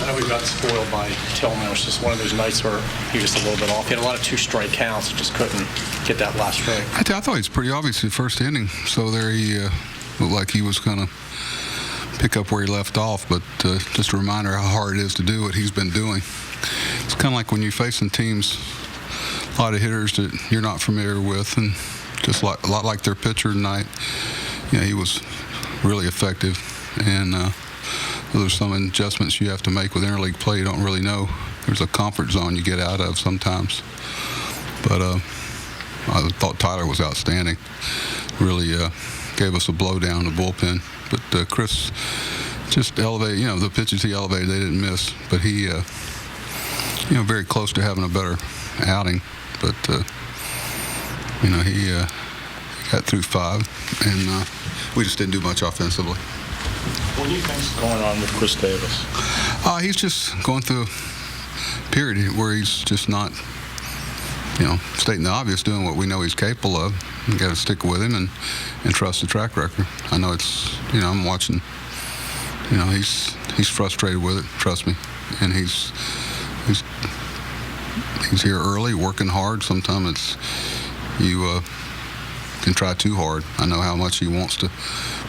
I know we got spoiled by Tillman. It was just one of those nights where he was just a little bit off. He had a lot of two-strike counts, just couldn't get that last strike. I thought he was pretty obvious in the first inning. So there he looked like he was going to pick up where he left off. But just a reminder how hard it is to do what he's been doing. It's kind of like when you're facing teams, a lot of hitters that you're not familiar with, and just a lot like their pitcher tonight. He was really effective, and there's some adjustments you have to make with interleague play. You don't really know. There's a comfort zone you get out of sometimes. But I thought Tyler was outstanding. Really gave us a blow down the bullpen. But Chris just elevated. The pitches he elevated, they didn't miss. But he, very close to having a better outing. But he got through 5, and we just didn't do much offensively. What do you think's going on with Chris Davis? He's just going through a period where he's just not, stating the obvious, doing what we know he's capable of. You got to stick with him and trust the track record. I know it's, I'm watching. He's frustrated with it. Trust me, and he's here early, working hard. Sometimes it's you can try too hard. I know how much he wants to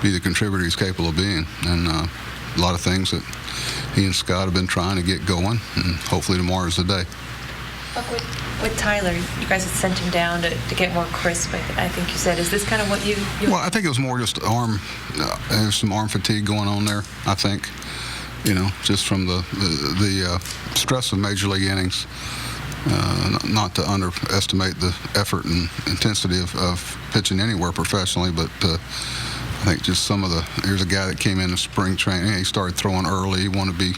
be the contributor he's capable of being, and a lot of things that he and Scott have been trying to get going, and hopefully tomorrow's the day. With Tyler, you guys had sent him down to get more crisp, I think you said. Is this kind of what you Well, I think it was more just arm, there's some arm fatigue going on there, I think, just from the stress of major league innings. Not to underestimate the effort and intensity of pitching anywhere professionally, but I think just here's a guy that came into spring training. He started throwing early. He wanted to be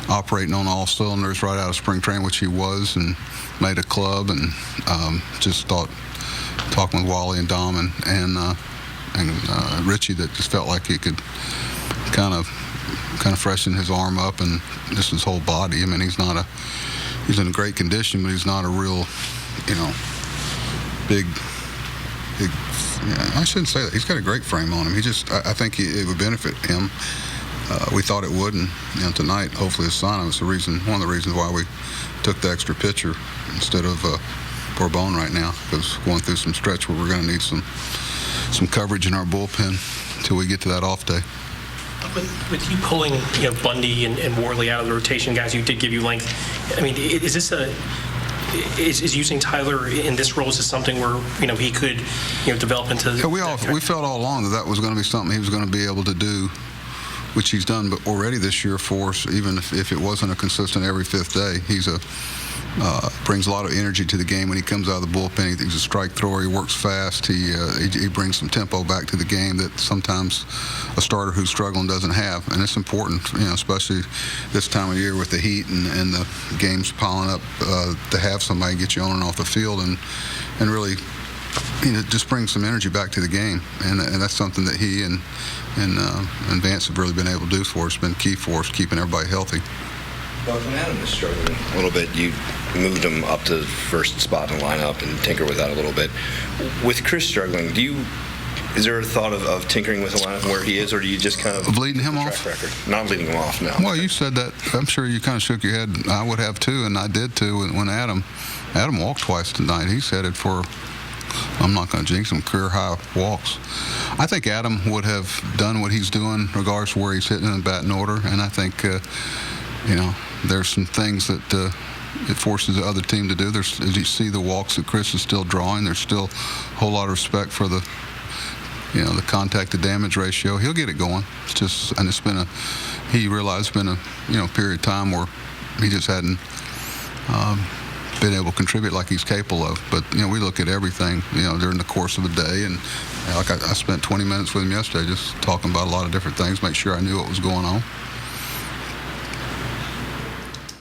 operating on all cylinders right out of spring training, which he was, and made a club, and just talking with Wally and Dom and Richie, that just felt like he could kind of freshen his arm up and just his whole body. I mean, he's in a great condition, but he's not a real, big. I shouldn't say that. He's got a great frame on him. I think it would benefit him. We thought it would, and tonight, hopefully, it's sign was one of the reasons why we took the extra pitcher instead of Bourbon right now, because going through some stretch where we're going to need some coverage in our bullpen until we get to that off day. With you pulling, Bundy and Worley out of the rotation, guys, you did give you length. I mean, is this is using Tyler in this role, is this something where he could develop into? Yeah, we felt all along that was going to be something he was going to be able to do, which he's done but already this year for us. Even if it wasn't a consistent every 5th day, he's brings a lot of energy to the game when he comes out of the bullpen. He's a strike thrower. He works fast. He brings some tempo back to the game that sometimes a starter who's struggling doesn't have, and it's important, especially this time of year with the heat and the games piling up, to have somebody get you on and off the field and really just bring some energy back to the game, and that's something that he and Vance have really been able to do for us. It's been key for us, keeping everybody healthy. Well, when Adam is struggling a little bit, you moved him up to first spot in the lineup and tinker with that a little bit. With Chris struggling, is there a thought of tinkering with the lineup where he is, or do you just kind of leading him off? Record? Not leading him off now. Well, you said that. I'm sure you kind of shook your head. I would have too, and I did too. When Adam walked twice tonight, he's headed for, I'm not going to jinx him, career high walks. I think Adam would have done what he's doing regardless of where he's hitting in the batting order, and I think there's some things that it forces the other team to do. As you see the walks that Chris is still drawing, there's still a whole lot of respect for the contact to damage ratio. He'll get it going. He realized it's been a period of time where he just hadn't been able to contribute like he's capable of. But we look at everything during the course of a day, and I spent 20 minutes with him yesterday just talking about a lot of different things, make sure I knew what was going on.